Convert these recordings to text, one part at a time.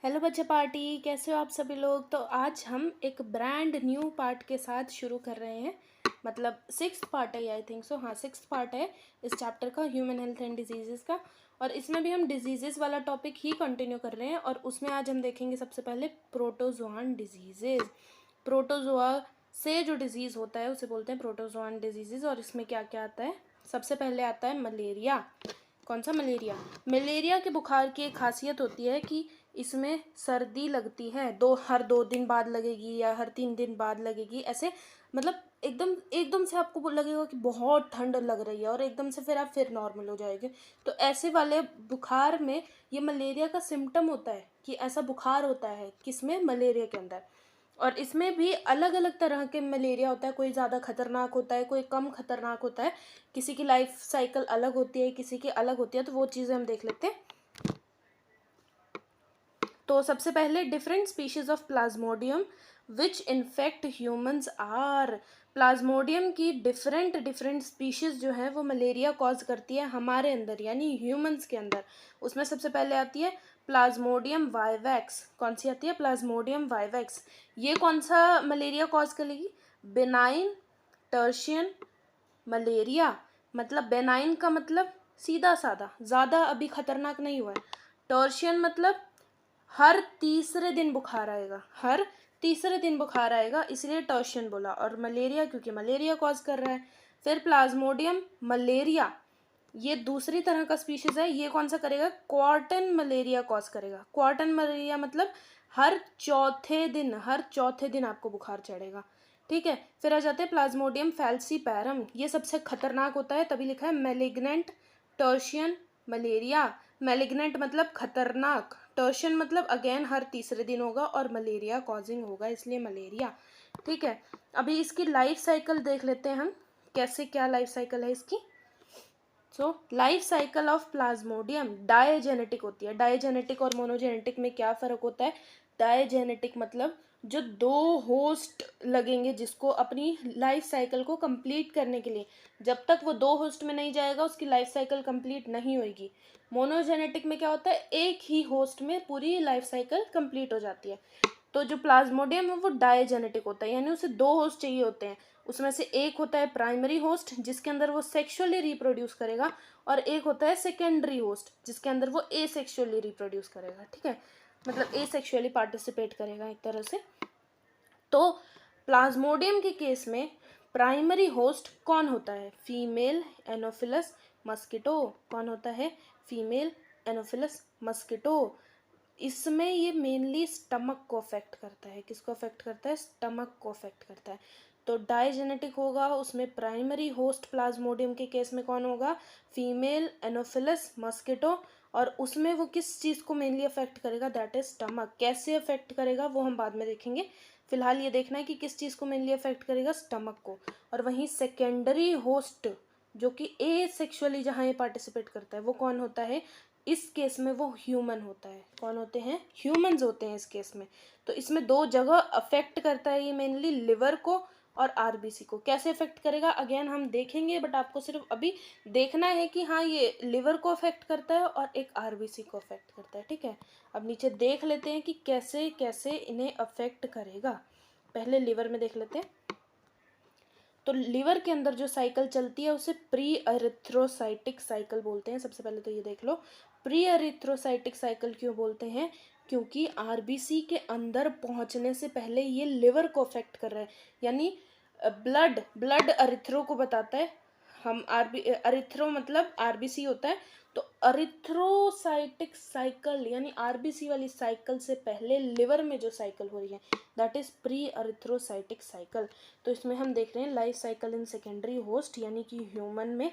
Hello बच्चा party, कैसे हो आप सभी लोग। तो आज हम एक ब्रांड न्यू पार्ट के साथ शुरू कर रहे हैं। मतलब 6th पार्ट है, आई थिंक सो। हाँ, 6th पार्ट है इस चैप्टर का, ह्यूमन हेल्थ एंड डिजीजेस का। और इसमें भी हम डिजीजेस वाला टॉपिक ही कंटिन्यू कर रहे हैं। और उसमें आज हम देखेंगे सबसे पहले प्रोटोजोआन डिजीजेज। प्रोटोजोआ से जो डिजीज़ होता है उसे बोलते हैं प्रोटोजोआन डिजीजेज। और इसमें क्या क्या आता है? सबसे पहले आता है मलेरिया। कौन सा? मलेरिया। मलेरिया के बुखार की एक खासियत होती है कि इसमें सर्दी लगती है। हर 2 दिन बाद लगेगी या हर 3 दिन बाद लगेगी, ऐसे। मतलब एकदम एकदम से आपको लगेगा कि बहुत ठंड लग रही है और एकदम से फिर आप फिर नॉर्मल हो जाएंगे। तो ऐसे वाले बुखार में ये मलेरिया का सिम्टम होता है कि ऐसा बुखार होता है। किसमें? मलेरिया के अंदर। और इसमें भी अलग अलग तरह के मलेरिया होता है। कोई ज़्यादा खतरनाक होता है, कोई कम खतरनाक होता है। किसी की लाइफ साइकिल अलग होती है, किसी की अलग होती है। तो वो चीज़ें हम देख लेते हैं। तो सबसे पहले different species of plasmodium which infect humans are. प्लाज्मोडियम की डिफरेंट डिफरेंट स्पीशीज जो है वो मलेरिया कॉज करती है हमारे अंदर, यानी ह्यूमंस के अंदर। उसमें सबसे पहले आती है प्लाज्मोडियम वाइवैक्स। कौन सी आती है? Plasmodium vivax. ये कौन सा मलेरिया कॉज करेगी? Benign tertian malaria. मतलब बेनाइन का मतलब सीधा साधा, ज़्यादा अभी खतरनाक नहीं हुआ है। टर्शियन मतलब हर तीसरे दिन बुखार आएगा, हर तीसरे दिन बुखार आएगा, इसलिए टर्शियन बोला। और मलेरिया क्योंकि मलेरिया कॉज कर रहा है। फिर प्लाज्मोडियम मलेरिया, ये दूसरी तरह का स्पीशीज है। ये कौन सा करेगा? क्वार्टन मलेरिया कॉज करेगा। क्वार्टन मलेरिया मतलब हर चौथे दिन आपको बुखार चढ़ेगा। ठीक है। फिर आ जाते हैं प्लाज्मोडियम फैल्सीपैरम। ये सबसे खतरनाक होता है, तभी लिखा है मैलिग्नेंट टर्शियन मलेरिया। मैलिग्नेंट मतलब खतरनाक, टर्शियन मतलब अगेन हर तीसरे दिन होगा, और मलेरिया कॉजिंग होगा, इसलिए मलेरिया। ठीक है। अभी इसकी लाइफ साइकिल देख लेते हैं हम, कैसे क्या लाइफ साइकिल है इसकी। So life cycle of plasmodium digenetic होती है। डायजेनेटिक और मोनोजेनेटिक में क्या फ़र्क होता है? डायजेनेटिक मतलब जो 2 होस्ट लगेंगे जिसको अपनी लाइफ साइकिल को कंप्लीट करने के लिए, जब तक वो 2 होस्ट में नहीं जाएगा उसकी लाइफ साइकिल कंप्लीट नहीं होगी। मोनोजेनेटिक में क्या होता है? एक ही होस्ट में पूरी लाइफ साइकिल कंप्लीट हो जाती है। तो जो प्लाज्मोडियम है वो डायजेनेटिक होता है, यानी उसे 2 होस्ट चाहिए होते हैं। उसमें से एक होता है प्राइमरी होस्ट जिसके अंदर वो सेक्सुअली रिप्रोड्यूस करेगा, और एक होता है सेकेंडरी होस्ट जिसके अंदर वो एसेक्सुअली रिप्रोड्यूस करेगा। ठीक है, मतलब एसेक्सुअली पार्टिसिपेट करेगा एक तरह से। तो प्लाज्मोडियम के केस में प्राइमरी होस्ट कौन होता है? Female Anopheles mosquito. कौन होता है? Female Anopheles mosquito. इसमें ये मेनली स्टमक को अफेक्ट करता है। किसको अफेक्ट करता है? स्टमक को अफेक्ट करता है। तो डायजेनेटिक होगा, उसमें प्राइमरी होस्ट प्लाज्मोडियम के केस में कौन होगा? Female Anopheles mosquito. और उसमें वो किस चीज़ को मेनली अफेक्ट करेगा? That is stomach. कैसे अफेक्ट करेगा वो हम बाद में देखेंगे। फिलहाल ये देखना है कि किस चीज़ को मेनली अफेक्ट करेगा? स्टमक को। और वहीं सेकेंडरी होस्ट जो कि ए सेक्सुअली जहाँ ये पार्टिसिपेट करता है वो कौन होता है? इस केस में वो ह्यूमन होता है। कौन होते हैं? ह्यूमंस होते हैं इस केस में। तो इसमें 2 जगह अफेक्ट करता है ये, मेनली लिवर को और आरबीसी को। कैसे अफेक्ट करेगा अगेन हम देखेंगे, बट आपको सिर्फ अभी देखना है कि हाँ ये लिवर को अफेक्ट करता है और एक आरबीसी को अफेक्ट करता है। ठीक है, अब नीचे देख लेते हैं कि कैसे कैसे इन्हें अफेक्ट करेगा। पहले लिवर में देख लेते हैं। तो लिवर के अंदर जो साइकिल चलती है उसे प्री एरिथ्रोसाइटिक साइकिल बोलते हैं। सबसे पहले तो ये देख लो, प्री एरिथ्रोसाइटिक साइकिल क्यों बोलते हैं? क्योंकि आरबीसी के अंदर पहुंचने से पहले ये लिवर को अफेक्ट कर रहा है। यानी ब्लड ब्लड अरिथ्रो को बताता है। हम अरिथ्रो मतलब आरबीसी होता है। तो अरिथ्रोसाइटिक साइकिल यानी आरबीसी वाली साइकिल से पहले लिवर में जो साइकिल हो रही है दैट इज प्री अरिथ्रोसाइटिक साइकिल। तो इसमें हम देख रहे हैं life cycle in secondary host यानी कि ह्यूमन में।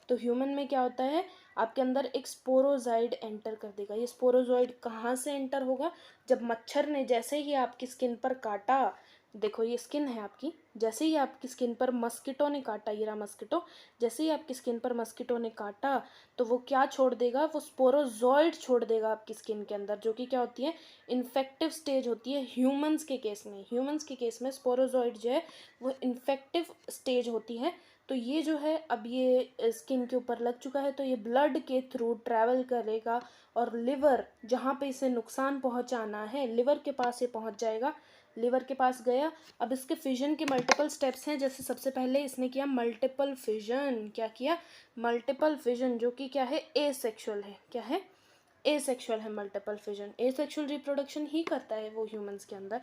तो ह्यूमन में क्या होता है? आपके अंदर एक स्पोरोजाइड एंटर कर देगा। ये स्पोरोजॉइड कहाँ से एंटर होगा? जब मच्छर ने जैसे ही आपकी स्किन पर काटा, देखो ये स्किन है आपकी, जैसे ही आपकी स्किन पर मस्किटो ने काटा, ये रहा मस्किटो, जैसे ही आपकी स्किन पर मस्किटो ने काटा तो वो क्या छोड़ देगा? वो स्पोरोजॉइड छोड़ देगा आपकी स्किन के अंदर, जो कि क्या होती है? इन्फेक्टिव स्टेज होती है ह्यूमंस के केस में। ह्यूमंस के केस में स्पोरोजॉइड जो है वो इन्फेक्टिव स्टेज होती है। तो ये जो है अब ये स्किन के ऊपर लग चुका है, तो ये ब्लड के थ्रू ट्रैवल करेगा और लिवर जहाँ पे इसे नुकसान पहुँचाना है लिवर के पास ये पहुँच जाएगा। लिवर के पास गया। अब इसके फिजन के मल्टीपल स्टेप्स हैं। जैसे सबसे पहले इसने किया मल्टीपल फिजन। क्या किया? मल्टीपल फिजन, जो कि क्या है? एसेक्सुअल है। क्या है? एसेक्सुअल है मल्टीपल फिजन। एसेक्सुअल रिप्रोडक्शन ही करता है वो ह्यूमंस के अंदर।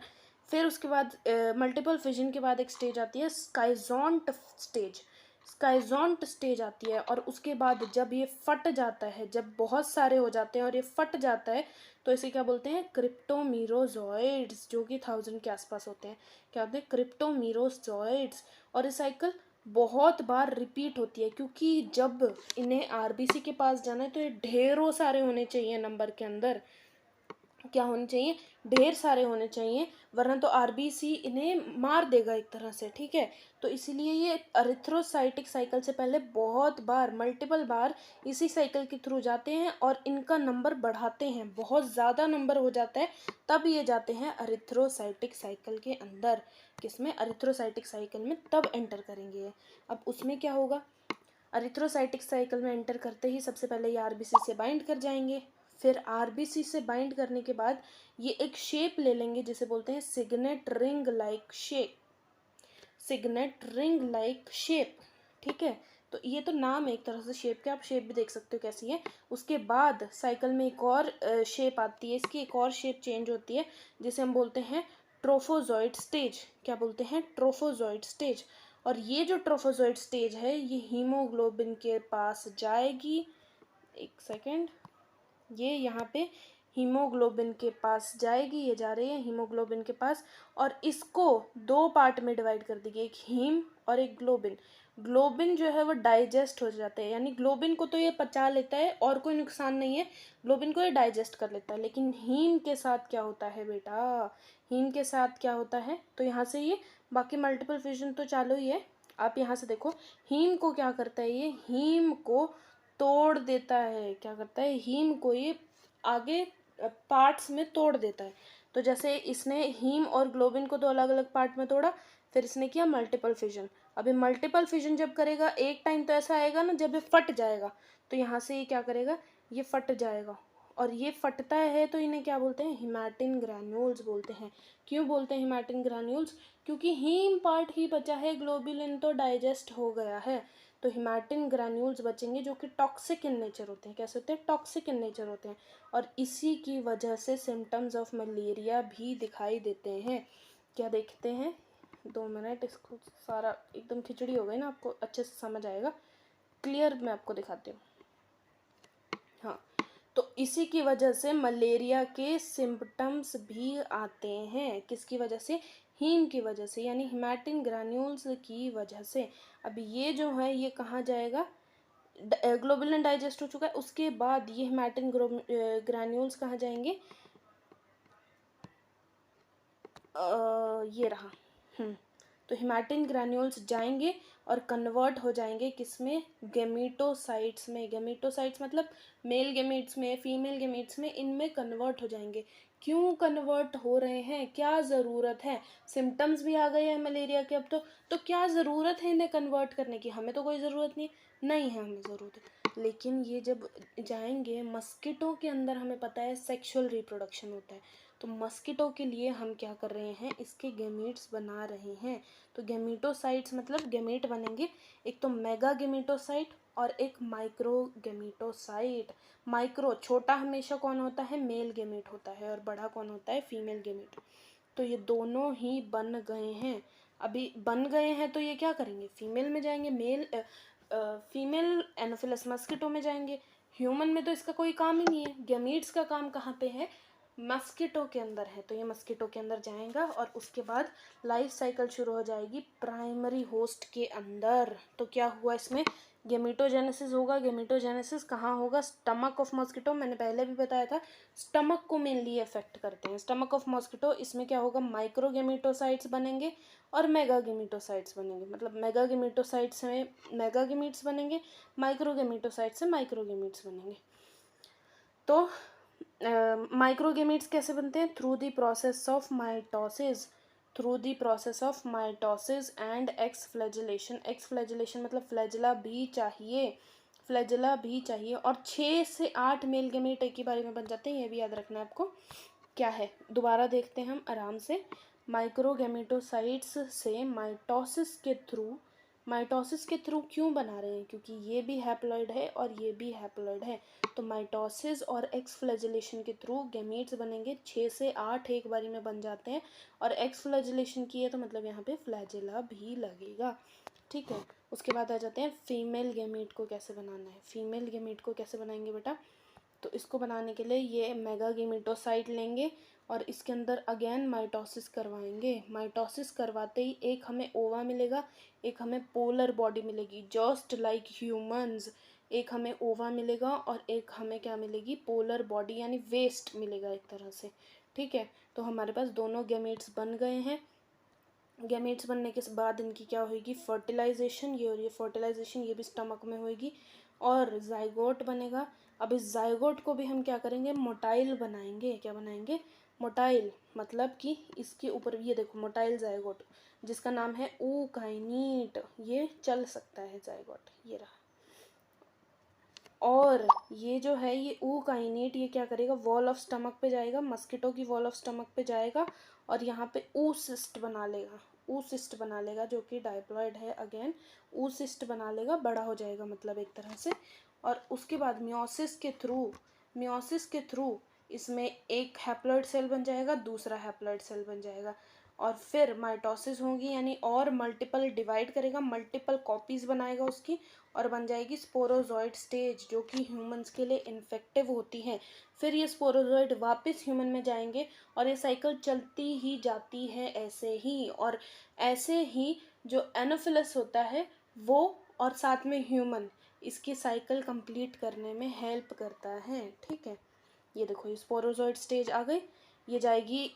फिर उसके बाद मल्टीपल फिजन के बाद एक स्टेज आती है स्काइजोंट स्टेज। स्काइजोंट स्टेज आती है और उसके बाद जब ये फट जाता है, जब बहुत सारे हो जाते हैं और ये फट जाता है, तो इसे क्या बोलते हैं? क्रिप्टोमीरोजॉइड्स, जो कि 1000 के आसपास होते हैं। क्या होते हैं? क्रिप्टोमीरोजॉइड्स। और ये साइकिल बहुत बार रिपीट होती है, क्योंकि जब इन्हें आरबीसी के पास जाना है तो ये ढेरों सारे होने चाहिए नंबर के अंदर। क्या होने चाहिए? ढेर सारे होने चाहिए, वरना तो आरबीसी इन्हें मार देगा एक तरह से। ठीक है, तो इसीलिए ये अरिथ्रोसाइटिक साइकिल से पहले बहुत बार, मल्टीपल बार इसी साइकिल के थ्रू जाते हैं और इनका नंबर बढ़ाते हैं। बहुत ज़्यादा नंबर हो जाता है तब ये जाते हैं अरिथ्रोसाइटिक साइकिल के अंदर। किसमें? अरिथ्रोसाइटिक साइकिल में तब एंटर करेंगे। अब उसमें क्या होगा? अरिथ्रोसाइटिक साइकिल में एंटर करते ही सबसे पहले ये आरबीसी से बाइंड कर जाएंगे। फिर आरबीसी से बाइंड करने के बाद ये एक शेप ले लेंगे जिसे बोलते हैं signet ring like shape. Signet ring like shape. ठीक है, तो ये तो नाम है एक तरह से शेप के, आप शेप भी देख सकते हो कैसी है। उसके बाद साइकिल में एक और शेप आती है, इसकी एक और शेप चेंज होती है जिसे हम बोलते हैं ट्रोफोजॉइड स्टेज। क्या बोलते हैं? ट्रोफोजॉइड स्टेज। और ये जो ट्रोफोजॉइड स्टेज है ये हीमोग्लोबिन के पास जाएगी। एक सेकेंड, ये यहाँ पे हीमोग्लोबिन के पास जाएगी, ये जा रही है हीमोग्लोबिन के पास, और इसको दो पार्ट में डिवाइड कर देगी, एक हीम और एक ग्लोबिन। ग्लोबिन जो है वो डाइजेस्ट हो जाता है, यानी ग्लोबिन को तो ये पचा लेता है और कोई नुकसान नहीं है, ग्लोबिन को ये डाइजेस्ट कर लेता है। लेकिन हीम के साथ क्या होता है बेटा? हीम के साथ क्या होता है? तो यहाँ से ये बाकी मल्टीपल फिजन तो चालू ही है। आप यहाँ से देखो, हीम को क्या करता है? ये हीम को तोड़ देता है। क्या करता है? हीम को ये आगे पार्ट्स में तोड़ देता है। तो जैसे इसने हीम और ग्लोबिन को दो अलग अलग पार्ट में तोड़ा, फिर इसने किया मल्टीपल फिजन। अभी मल्टीपल फिजन जब करेगा एक टाइम तो ऐसा आएगा ना जब ये फट जाएगा, तो यहाँ से ये क्या करेगा? ये फट जाएगा, और ये फटता है तो इन्हें क्या बोलते हैं? हिमैटिन ग्रैन्यूल्स बोलते हैं। क्यों बोलते हैं हिमैटिन ग्रैन्यूल्स? क्योंकि हीम पार्ट ही बचा है, ग्लोबुलिन तो डाइजेस्ट हो गया है। तो हिमैटिन ग्रैन्यूल्स बचेंगे जो कि टॉक्सिक इन नेचर होते हैं। कैसे होते हैं? टॉक्सिक इन नेचर होते हैं। और इसी की वजह से सिम्टम्स ऑफ मलेरिया भी दिखाई देते हैं। क्या देखते हैं? 2 मिनट, इसको सारा एकदम खिचड़ी हो गई ना, आपको अच्छे से समझ आएगा। क्लियर मैं आपको दिखाती हूँ। हाँ, तो इसी की वजह से मलेरिया के सिम्पटम्स भी आते हैं। किसकी वजह से? हीम की वजह से, यानी हिमैटिन ग्रैन्यूल्स की वजह से। अब ये जो है ये कहाँ जाएगा? ग्लोबुलिन डाइजेस्ट हो चुका है, उसके बाद ये हिमैटिन ग्रैन्यूल्स कहाँ जाएंगे? ये रहा। तो हिमैटिन ग्रैन्यूल्स जाएंगे और कन्वर्ट हो जाएंगे किसमें? गेमीटोसाइट्स में। गेमीटोसाइट्स मतलब मेल गेमीट्स में, फीमेल गेमीट्स में, इनमें कन्वर्ट हो जाएंगे। क्यों कन्वर्ट हो रहे हैं? क्या ज़रूरत है? सिम्टम्स भी आ गए हैं मलेरिया के अब तो क्या ज़रूरत है इन्हें कन्वर्ट करने की? हमें तो कोई ज़रूरत नहीं है हमें ज़रूरत है। लेकिन ये जब जाएंगे मस्किटो के अंदर, हमें पता है सेक्सुअल रिप्रोडक्शन होता है, तो मस्किटो के लिए हम क्या कर रहे हैं? इसके गेमीट्स बना रहे हैं। तो गेमीटोसाइट्स मतलब गेमीट बनेंगे, एक तो मेगा गेमीटोसाइट और एक माइक्रो गेमीटोसाइट। माइक्रो छोटा हमेशा कौन होता है? मेल गेमीट होता है, और बड़ा कौन होता है? Female gamete. तो ये दोनों ही बन गए हैं। अभी बन गए हैं तो ये क्या करेंगे? फीमेल में जाएंगे, फीमेल एनोफिलस मस्किटो में जाएंगे। ह्यूमन में तो इसका कोई काम ही नहीं है। गेमीट्स का काम कहाँ पे है? मस्किटो के अंदर है। तो ये मस्किटो के अंदर जाएगा और उसके बाद लाइफ साइकिल शुरू हो जाएगी प्राइमरी होस्ट के अंदर। तो क्या हुआ इसमें? गेमीटोजेनेसिस होगा। गेमीटोजेनेसिस कहाँ होगा? Stomach of mosquito. मैंने पहले भी बताया था, स्टमक को मेनली अफेक्ट करते हैं स्टमक ऑफ मॉस्किटो। इसमें क्या होगा? माइक्रो गेमीटोसाइट्स बनेंगे और मेगा गेमीटोसाइट्स बनेंगे। मतलब मेगा गेमीटोसाइट्स में मेगा गेमीट्स बनेंगे, माइक्रो गेमीटोसाइट्स से माइक्रो गेमीट्स बनेंगे। तो माइक्रोगेमीट्स कैसे बनते हैं? Through the process of mitosis. Through the process of mitosis and x flagellation. X flagellation मतलब फ्लैजिला भी चाहिए, फ्लैजिला भी चाहिए। और 6 से 8 मेल गेमेट एक ही बारी में बन जाते हैं, ये भी याद रखना है आपको। क्या है, दोबारा देखते हैं हम आराम से। माइक्रोगेमेटोसाइट्स से माइटोसिस के थ्रू क्यों बना रहे हैं, क्योंकि ये भी हैप्लॉइड है और ये भी हैप्लॉइड है। तो माइटोसिस और एक्स फ्लैजिलेशन के थ्रू गैमीट्स बनेंगे, 6 से 8 एक बारी में बन जाते हैं। और एक्स फ्लैजिलेशन की है तो मतलब यहाँ पे फ्लैजिला भी लगेगा, ठीक है। उसके बाद आ जाते हैं फीमेल गैमीट को कैसे बनाना है। फीमेल गैमीट को कैसे बनाएंगे बेटा, तो इसको बनाने के लिए ये मेगा गेमेटोसाइट लेंगे और इसके अंदर अगेन माइटोसिस करवाएंगे। माइटोसिस करवाते ही एक हमें ओवा मिलेगा, एक हमें पोलर बॉडी मिलेगी, जस्ट लाइक ह्यूमंस। एक हमें ओवा मिलेगा और एक हमें क्या मिलेगी, पोलर बॉडी यानी वेस्ट मिलेगा एक तरह से, ठीक है। तो हमारे पास दोनों गैमेट्स बन गए हैं। गैमेट्स बनने के बाद इनकी क्या होगी, फर्टिलाइजेशन। ये और ये फर्टिलाइजेशन, ये भी स्टमक में होगी और जाइगोट बनेगा। अब इस जाइगोट को भी हम क्या करेंगे, मोटाइल बनाएंगे। क्या बनाएंगे, मोटाइल। मतलब कि इसके ऊपर ये देखो मोटाइल जाइगोट, जिसका नाम है ookinete, ये चल सकता है जाइगोट, ये रहा। और ये जो है ये ookinete, ये क्या करेगा, वॉल ऑफ स्टमक पे जाएगा, मस्किटो की वॉल ऑफ स्टमक पे जाएगा और यहाँ पे oocyst बना लेगा। oocyst बना लेगा जो कि डायप्लॉइड है, अगेन oocyst बना लेगा, बड़ा हो जाएगा मतलब एक तरह से। और उसके बाद मियोसिस के थ्रू इसमें एक हैप्लॉइड सेल बन जाएगा, दूसरा हैप्लॉइड सेल बन जाएगा। और फिर माइटोसिस होगी यानी और मल्टीपल डिवाइड करेगा, मल्टीपल कॉपीज बनाएगा उसकी, और बन जाएगी स्पोरोजॉइड स्टेज, जो कि ह्यूमंस के लिए इन्फेक्टिव होती है। फिर ये स्पोरोजॉइड वापस ह्यूमन में जाएंगे और ये साइकिल चलती ही जाती है ऐसे ही। और ऐसे ही जो एनोफिलस होता है वो और साथ में ह्यूमन, इसकी साइकिल कंप्लीट करने में हेल्प करता है, ठीक है। ये देखो ये स्पोरोजॉइड स्टेज आ गई, ये जाएगी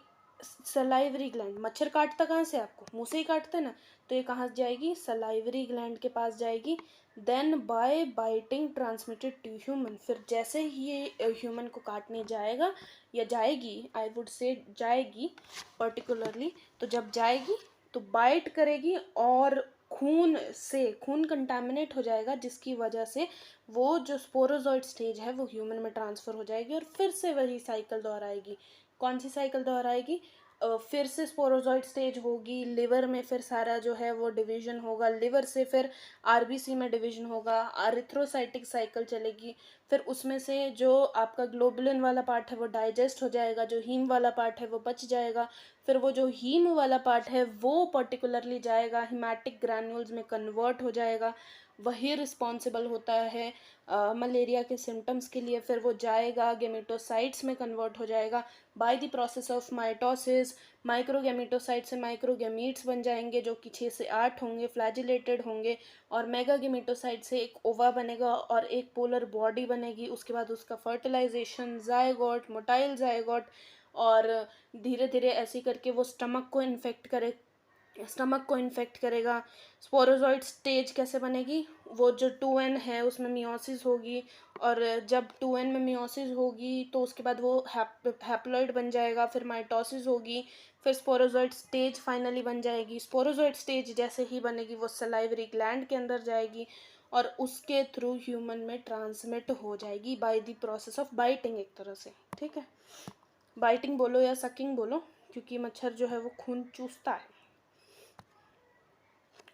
सलाइवरी ग्लैंड। मच्छर काटता कहाँ से आपको, मुंह से ही काटता है ना, तो ये कहाँ जाएगी, सलाइवरी ग्लैंड के पास जाएगी। Then by biting transmitted to human. फिर जैसे ही ये ह्यूमन को काटने जाएगा या जाएगी, आई वुड से जाएगी पर्टिकुलरली, तो जब जाएगी तो बाइट करेगी और खून कंटामिनेट हो जाएगा, जिसकी वजह से वो जो स्पोरोजॉइड स्टेज है वो ह्यूमन में ट्रांसफ़र हो जाएगी और फिर से वही साइकिल दोहराएगी। कौन सी साइकिल दोहराएगी, फिर से स्पोरोजॉइड स्टेज होगी, लिवर में फिर सारा जो है वो डिवीजन होगा, लिवर से फिर आरबीसी में डिवीजन होगा, एरिथ्रोसाइटिक साइकिल चलेगी। फिर उसमें से जो आपका ग्लोबुलिन वाला पार्ट है वो डाइजेस्ट हो जाएगा, जो हीम वाला पार्ट है वो बच जाएगा। फिर वो जो हीम वाला पार्ट है वो पर्टिकुलरली जाएगा हिमैटिक ग्रैन्यूल्स में कन्वर्ट हो जाएगा, वही रिस्पॉन्सिबल होता है मलेरिया के सिम्टम्स के लिए। फिर वो जाएगा गेमेटोसाइट्स में कन्वर्ट हो जाएगा by the process of mitosis. Microgametocyte से माइक्रोगेमीट्स बन जाएंगे जो कि 6 से 8 होंगे, फ्लैजिलेटेड होंगे। और मेगागेमेटोसाइट से एक ओवा बनेगा और एक पोलर बॉडी बनेगी। उसके बाद उसका फर्टिलाइजेशन, जायगोट, मोटाइल जायगोट, और धीरे धीरे ऐसे करके वो स्टमक को इन्फेक्ट करेगा। स्पोरोजॉइड स्टेज कैसे बनेगी, वो जो 2n है उसमें मियोसिस होगी, और जब 2n में मियोसिस होगी तो उसके बाद वो हैप्लॉइड बन जाएगा, फिर माइटोसिस होगी, फिर स्पोरोजॉइड स्टेज फाइनली बन जाएगी। स्पोरोजॉइड स्टेज जैसे ही बनेगी वो सलाइवरी ग्लैंड के अंदर जाएगी और उसके थ्रू ह्यूमन में ट्रांसमिट हो जाएगी bye the process of biting एक तरह से, ठीक है। बाइटिंग बोलो या सकिंग बोलो, क्योंकि मच्छर जो है वो खून चूसता है।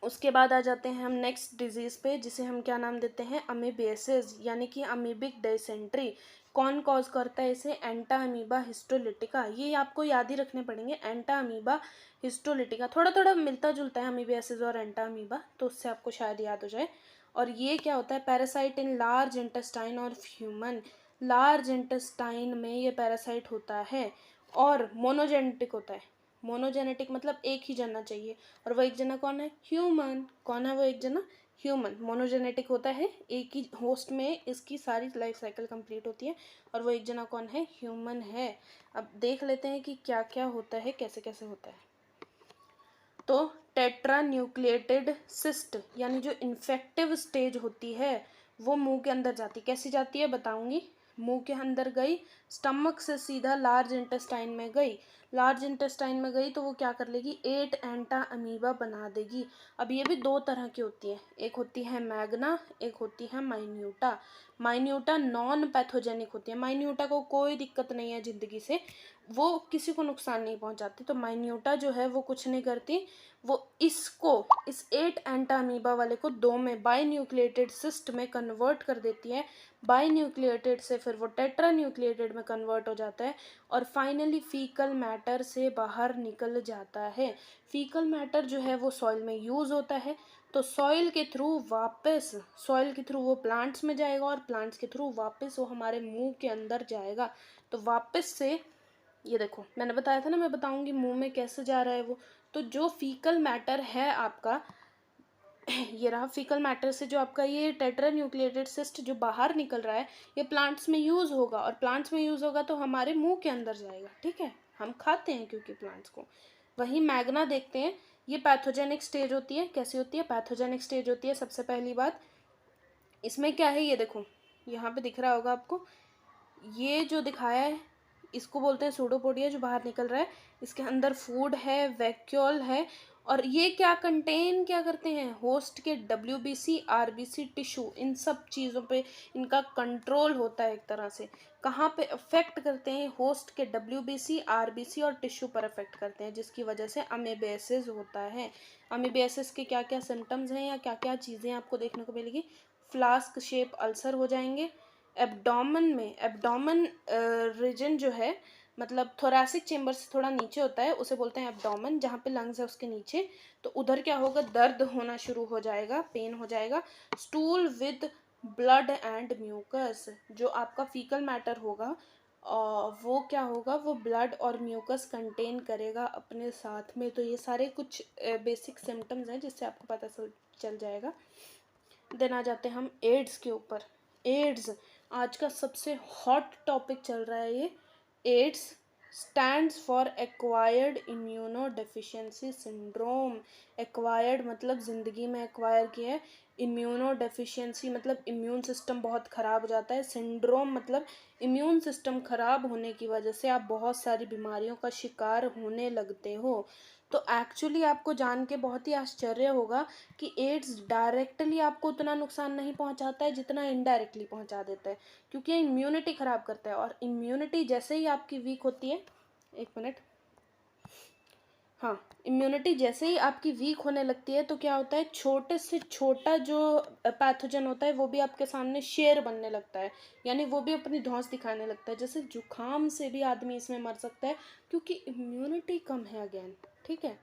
उसके बाद आ जाते हैं हम नेक्स्ट डिजीज़ पे, जिसे हम क्या नाम देते हैं, अमीबियासिस, यानी कि अमीबिक डिसेंट्री। कौन कॉज करता है इसे, एंटा अमीबा हिस्टोलिटिका। ये आपको याद ही रखने पड़ेंगे, एंटा अमीबा हिस्टोलिटिका। थोड़ा थोड़ा मिलता जुलता है अमीबियासिस और एंटा अमीबा, तो उससे आपको शायद याद हो जाए। और ये क्या होता है, पैरासाइट इन लार्ज इंटेस्टाइन और ह्यूमन। लार्ज इंटेस्टाइन में ये पैरासाइट होता है और मोनोजेनेटिक होता है। मोनोजेनेटिक मतलब एक ही जना चाहिए, और वो एक जना कौन है, ह्यूमन। कौन है वो एक जना, ह्यूमन। मोनोजेनेटिक होता है, एक ही होस्ट में इसकी सारी लाइफ साइकिल कंप्लीट होती है, और वो एक जना कौन है, ह्यूमन है। अब देख लेते हैं कि क्या क्या होता है, कैसे कैसे होता है। तो टेट्रा न्यूक्लिएटेड सिस्ट, यानी जो इन्फेक्टिव स्टेज होती है वो मुंह के अंदर जाती, कैसी जाती है बताऊंगी। मुंह के अंदर गई, स्टमक से सीधा लार्ज इंटेस्टाइन में गई, लार्ज इंटेस्टाइन में गई तो वो क्या कर लेगी, 8 एंटा अमीबा बना देगी। अब ये भी दो तरह की होती है, एक होती है मैग्ना, एक होती है माइन्यूटा। माइन्यूटा नॉन पैथोजेनिक होती है, माइन्यूटा को कोई दिक्कत नहीं है ज़िंदगी से, वो किसी को नुकसान नहीं पहुंचाती। तो माइन्यूटा जो है वो कुछ नहीं करती, वो इस 8 एंटा अमीबा वाले को 2 में बाई न्यूक्लिएटेड सिस्ट में कन्वर्ट कर देती है, बाई न्यूक्लिएटेड से फिर वो टेट्रा न्यूक्लिएटेड में कन्वर्ट हो जाता है और फाइनली फीकल मैटर से बाहर निकल जाता है। फीकल मैटर जो है वो सॉइल में यूज़ होता है, तो सॉइल के थ्रू वो प्लांट्स में जाएगा और प्लांट्स के थ्रू वापस वो हमारे मुंह के अंदर जाएगा। तो वापस से ये देखो, मैंने बताया था ना, मैं बताऊंगी मुंह में कैसे जा रहा है वो। तो जो फीकल मैटर है आपका, ये रहा फीकल मैटर से जो आपका ये टेट्रा न्यूक्लिएटेड सिस्ट जो बाहर निकल रहा है, ये प्लांट्स में यूज़ होगा और प्लांट्स में यूज़ होगा तो हमारे मुंह के अंदर जाएगा। ठीक है, हम खाते हैं क्योंकि प्लांट्स को। वही मैग्ना देखते हैं, ये पैथोजेनिक स्टेज होती है। कैसी होती है, पैथोजेनिक स्टेज होती है। सबसे पहली बात इसमें क्या है, ये देखो यहाँ पे दिख रहा होगा आपको, ये जो दिखाया है इसको बोलते हैं सूडोपोडिया, जो बाहर निकल रहा है। इसके अंदर फूड है, वैक्यूल है, और ये क्या करते हैं, होस्ट के WBC RBC टिश्यू, इन सब चीज़ों पे इनका कंट्रोल होता है एक तरह से। कहाँ पे अफेक्ट करते हैं, होस्ट के WBC RBC और टिश्यू पर अफेक्ट करते हैं, जिसकी वजह से अमीबियासिस होता है। अमीबियासिस के क्या क्या सिम्टम्स हैं या क्या क्या चीज़ें आपको देखने को मिलेगी, फ्लास्क शेप अल्सर हो जाएंगे, एब्डोमेन रीजन जो है, मतलब थोरैसिक चेम्बर से थोड़ा नीचे होता है, उसे बोलते हैं एब्डोमेन, जहाँ पे लंग्स है उसके नीचे। तो उधर क्या होगा, दर्द होना शुरू हो जाएगा, पेन हो जाएगा। Stool with blood and mucus, जो आपका फीकल मैटर होगा वो क्या होगा, वो ब्लड और म्यूकस कंटेन करेगा अपने साथ में। तो ये सारे कुछ बेसिक सिम्टम्स हैं जिससे आपको पता चल जाएगा। देन आ जाते हैं हम एड्स के ऊपर। एड्स आज का सबसे हॉट टॉपिक चल रहा है ये। AIDS stands for acquired immuno deficiency syndrome. Acquired मतलब ज़िंदगी में एक्वायर किया है, इम्यूनो डेफिशिएंसी मतलब इम्यून सिस्टम बहुत ख़राब हो जाता है, सिंड्रोम मतलब इम्यून सिस्टम ख़राब होने की वजह से आप बहुत सारी बीमारियों का शिकार होने लगते हो। तो एक्चुअली आपको जान के बहुत ही आश्चर्य होगा कि एड्स डायरेक्टली आपको उतना नुकसान नहीं पहुंचाता है जितना इनडायरेक्टली पहुंचा देता है, क्योंकि ये इम्यूनिटी ख़राब करता है। और इम्यूनिटी जैसे ही आपकी वीक होती है, एक मिनट, हाँ, इम्यूनिटी जैसे ही आपकी वीक होने लगती है तो क्या होता है, छोटे से छोटा जो पैथोजन होता है वो भी आपके सामने शेर बनने लगता है, यानी वो भी अपनी धौंस दिखाने लगता है। जैसे जुकाम से भी आदमी इसमें मर सकता है क्योंकि इम्यूनिटी कम है अगेन। ठीक है,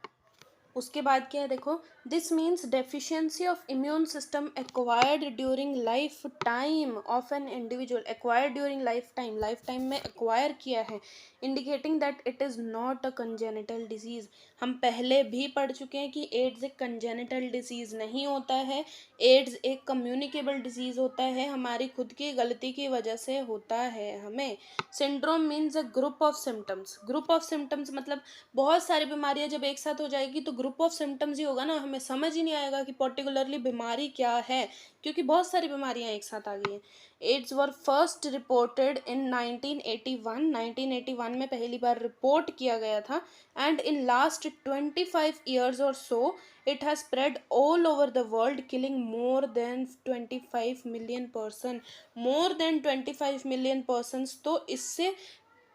उसके बाद क्या है देखो, this means deficiency of immune system acquired during life time of an individual. Acquired during life time में एक्वायर किया है, indicating that it is not a congenital disease. हम पहले भी पढ़ चुके हैं कि एड्स एक कंजेनिटल डिजीज़ नहीं होता है, एड्स एक कम्युनिकेबल डिजीज़ होता है, हमारी खुद की गलती की वजह से होता है हमें। Syndrome means a group of symptoms. Group of symptoms मतलब बहुत सारी बीमारियां जब एक साथ हो जाएगी तो ग्रुप ऑफ सिम्टम्स ही होगा ना, हमें समझ ही नहीं आएगा कि पर्टिकुलरली बीमारी क्या है, क्योंकि बहुत सारी बीमारियां एक साथ आ गई हैं। AIDS was first reported in 1981 में पहली बार रिपोर्ट किया गया था, एंड इन लास्ट 25 ईयर्स और so it has spread all over the world killing more than 25 million person. More than 25 million persons तो इससे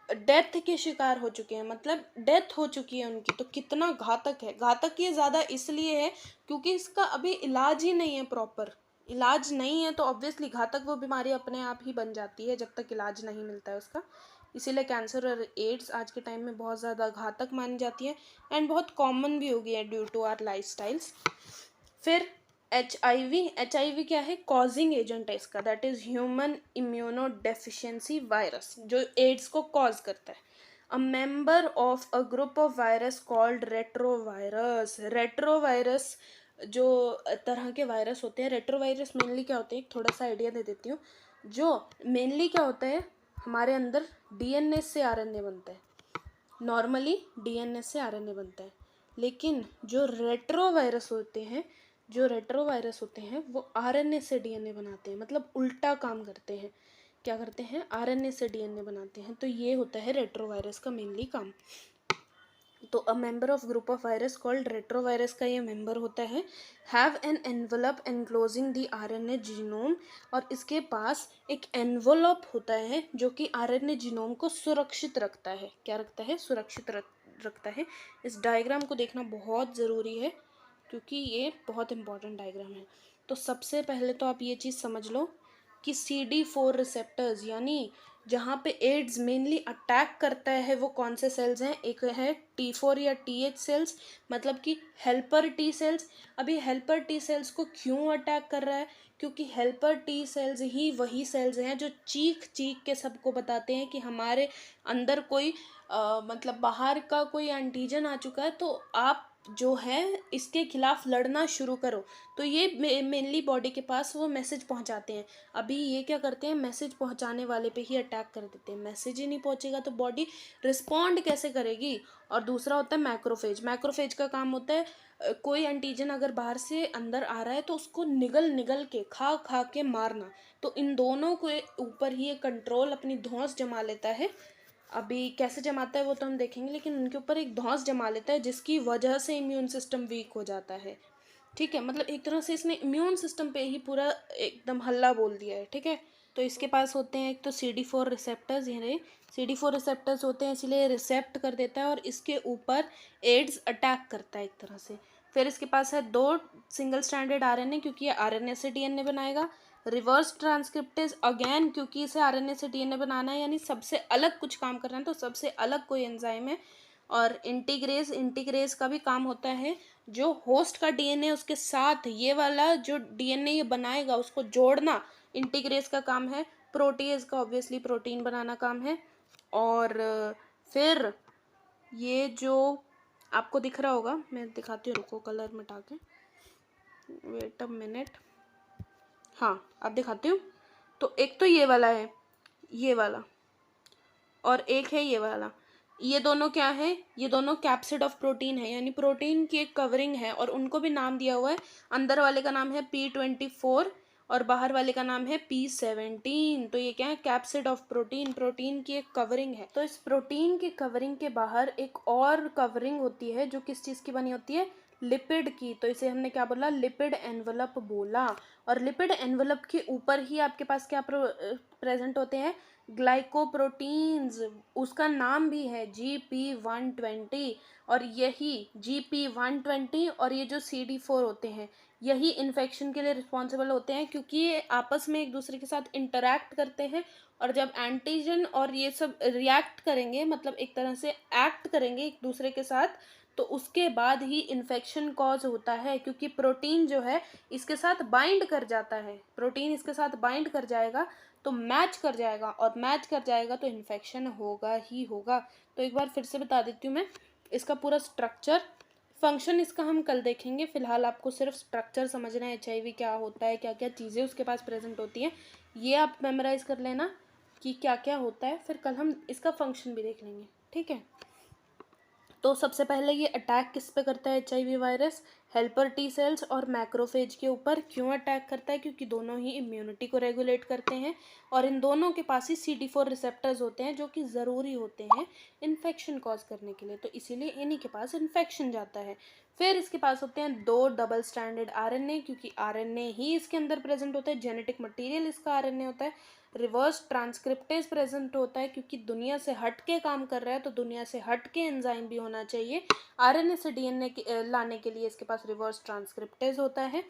डेथ के शिकार हो चुके हैं, मतलब डेथ हो चुकी है उनकी। तो कितना घातक है, घातक ये ज़्यादा इसलिए है क्योंकि इसका अभी इलाज ही नहीं है, प्रॉपर इलाज नहीं है, तो ऑब्वियसली घातक वो बीमारी अपने आप ही बन जाती है जब तक इलाज नहीं मिलता है उसका। इसीलिए कैंसर और एड्स आज के टाइम में बहुत ज़्यादा घातक मानी जाती है एंड बहुत कॉमन भी हो गई है ड्यू टू आवर लाइफस्टाइल्स। फिर HIV क्या है, कॉजिंग एजेंट है इसका, that is human immuno deficiency virus, जो एड्स को कॉज करता है। A member of a group of virus called retrovirus. Retrovirus जो तरह के वायरस होते हैं, रेट्रोवायरस मेनली क्या होते हैं, एक थोड़ा सा आइडिया दे देती हूँ। जो मेनली क्या होता है, हमारे अंदर DNA से RNA बनता है, नॉर्मली DNA से RNA बनता है, लेकिन जो रेट्रोवायरस होते हैं वो RNA से DNA बनाते हैं, मतलब उल्टा काम करते हैं। क्या करते हैं, आरएनए से डीएनए बनाते हैं। तो ये होता है रेट्रोवायरस का मेनली काम। तो a member of group of virus called retrovirus का ये मेंबर होता है, have an envelope enclosing the RNA genome, और इसके पास एक एनवलप होता है जो कि आरएनए जीनोम को सुरक्षित रखता है। क्या रखता है, सुरक्षित रखता है। इस डायग्राम को देखना बहुत ज़रूरी है क्योंकि ये बहुत इंपॉर्टेंट डायग्राम है। तो सबसे पहले तो आप ये चीज़ समझ लो कि CD4 रिसेप्टर्स, यानी जहाँ पे एड्स मेनली अटैक करता है वो कौन से सेल्स हैं, एक है T4 या TH सेल्स, मतलब कि हेल्पर टी सेल्स। अभी हेल्पर टी सेल्स को क्यों अटैक कर रहा है, क्योंकि हेल्पर टी सेल्स ही वही सेल्स हैं जो चीख चीख के सबको बताते हैं कि हमारे अंदर कोई मतलब बाहर का कोई एंटीजन आ चुका है, तो आप जो है इसके खिलाफ लड़ना शुरू करो। तो ये मेनली बॉडी के पास वो मैसेज पहुंचाते हैं। अभी ये क्या करते हैं, मैसेज पहुंचाने वाले पे ही अटैक कर देते हैं। मैसेज ही नहीं पहुंचेगा तो बॉडी रिस्पॉन्ड कैसे करेगी। और दूसरा होता है मैक्रोफेज। मैक्रोफेज का काम होता है कोई एंटीजन अगर बाहर से अंदर आ रहा है तो उसको निगल निगल के खा खा के मारना। तो इन दोनों के ऊपर ही ये कंट्रोल अपनी धौंस जमा लेता है। अभी कैसे जमाता है वो तो हम देखेंगे, लेकिन उनके ऊपर एक धौंस जमा लेता है जिसकी वजह से इम्यून सिस्टम वीक हो जाता है। ठीक है, मतलब एक तरह से इसने इम्यून सिस्टम पे ही पूरा एकदम हल्ला बोल दिया है। ठीक है, तो इसके पास होते हैं एक तो CD4 रिसेप्टर्स, ये CD4 रिसेप्टर्स होते हैं, इसलिए रिसेप्ट कर देता है और इसके ऊपर एड्स अटैक करता है एक तरह से। फिर इसके पास है 2 सिंगल स्ट्रैंडेड आरएनए, क्योंकि ये आरएनए से डीएनए बनाएगा। रिवर्स ट्रांसक्रिप्टेज, अगेन क्योंकि इसे आरएनए से डीएनए बनाना है, यानी सबसे अलग कुछ काम करना है, तो सबसे अलग कोई एंजाइम है। और इंटीग्रेज, इंटीग्रेज का भी काम होता है जो होस्ट का डीएनए उसके साथ ये वाला जो डीएनए ये बनाएगा उसको जोड़ना, इंटीग्रेज का काम है। प्रोटीएज का ऑब्वियसली प्रोटीन बनाना काम है। और फिर ये जो आपको दिख रहा होगा, मैं दिखाती हूँ, रुको कलर मिटा के, वेट अ मिनट, हाँ अब दिखाती हूँ। तो एक तो ये वाला है, ये वाला, और एक है ये वाला। ये दोनों क्या है, ये दोनों कैप्सिड ऑफ प्रोटीन है, यानी प्रोटीन की एक कवरिंग है, और उनको भी नाम दिया हुआ है। अंदर वाले का नाम है P24 और बाहर वाले का नाम है P17। तो ये क्या है, कैप्सिड ऑफ प्रोटीन, प्रोटीन की एक कवरिंग है। तो इस प्रोटीन की कवरिंग के बाहर एक और कवरिंग होती है जो किस चीज़ की बनी होती है, लिपिड की। तो इसे हमने क्या बोला, लिपिड एनवलप बोला। और लिपिड एनवलप के ऊपर ही आपके पास क्या प्रेजेंट होते हैं, ग्लाइकोप्रोटीन्स। उसका नाम भी है GP120। और यही GP120 और ये जो CD4 होते हैं यही इन्फेक्शन के लिए रिस्पॉन्सिबल होते हैं, क्योंकि ये आपस में एक दूसरे के साथ इंटरैक्ट करते हैं। और जब एंटीजन और ये सब रिएक्ट करेंगे, मतलब एक तरह से एक्ट करेंगे एक दूसरे के साथ, तो उसके बाद ही इन्फेक्शन कॉज होता है। क्योंकि प्रोटीन जो है इसके साथ बाइंड कर जाता है, प्रोटीन इसके साथ बाइंड कर जाएगा तो मैच कर जाएगा, और मैच कर जाएगा तो इन्फेक्शन होगा ही होगा। तो एक बार फिर से बता देती हूँ मैं इसका पूरा स्ट्रक्चर। फंक्शन इसका हम कल देखेंगे, फिलहाल आपको सिर्फ स्ट्रक्चर समझना है, HIV क्या होता है, क्या क्या चीज़ें उसके पास प्रेजेंट होती हैं, ये आप मेमोराइज कर लेना कि क्या क्या होता है। फिर कल हम इसका फंक्शन भी देख लेंगे। ठीक है, तो सबसे पहले ये अटैक किस पे करता है HIV virus, helper T cells और मैक्रोफेज के ऊपर। क्यों अटैक करता है, क्योंकि दोनों ही इम्यूनिटी को रेगुलेट करते हैं, और इन दोनों के पास ही CD4 रिसेप्टर्स होते हैं जो कि ज़रूरी होते हैं इन्फेक्शन कॉज करने के लिए। तो इसीलिए इन्हीं के पास इन्फेक्शन जाता है। फिर इसके पास होते हैं 2 डबल स्ट्रैंडेड RNA, क्योंकि RNA ही इसके अंदर प्रेजेंट होता है, जेनेटिक मटीरियल इसका RNA होता है। रिवर्स ट्रांसक्रिप्टेज प्रेजेंट होता है, क्योंकि दुनिया से हट के काम कर रहा है तो दुनिया से हट के एंजाइम भी होना चाहिए। आरएनए से डीएनए लाने के लिए इसके पास रिवर्स ट्रांसक्रिप्टेज होता है।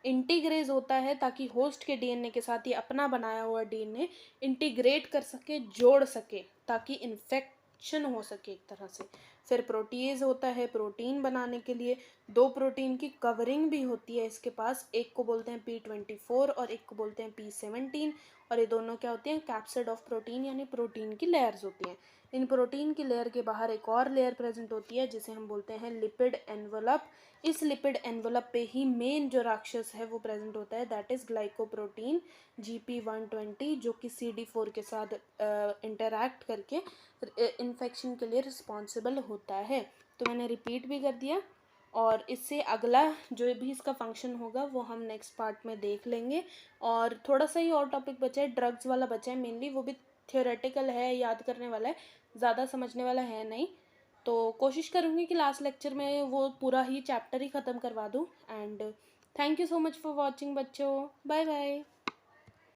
इंटीग्रेज होता है ताकि होस्ट के डीएनए के साथ ही अपना बनाया हुआ डीएनए इंटीग्रेट कर सके, जोड़ सके, ताकि इन्फेक्शन हो सके एक तरह से। फिर प्रोटीएज होता है प्रोटीन बनाने के लिए। 2 प्रोटीन की कवरिंग भी होती है इसके पास, एक को बोलते हैं P24 और एक को बोलते हैं P17। और ये दोनों क्या होती हैं, कैप्सिड ऑफ प्रोटीन, यानी प्रोटीन की लेयर्स होती हैं। इन प्रोटीन की लेयर के बाहर एक और लेयर प्रेजेंट होती है जिसे हम बोलते हैं लिपिड एनवलप। इस लिपिड एनवलप पे ही मेन जो राक्षस है वो प्रेजेंट होता है, दैट इज ग्लाइकोप्रोटीन GP120, जो कि CD4 के साथ इंटरैक्ट करके इन्फेक्शन के लिए रिस्पॉन्सिबल होता है। तो मैंने रिपीट भी कर दिया, और इससे अगला जो भी इसका फंक्शन होगा वो हम नेक्स्ट पार्ट में देख लेंगे। और थोड़ा सा ही और टॉपिक बचा है, ड्रग्स वाला बचा है मेनली, वो भी थियोरेटिकल है, याद करने वाला है, ज़्यादा समझने वाला है नहीं। तो कोशिश करूँगी कि लास्ट लेक्चर में वो पूरा ही चैप्टर ही ख़त्म करवा दूँ। And thank you so much for watching बच्चों, बाय बाय।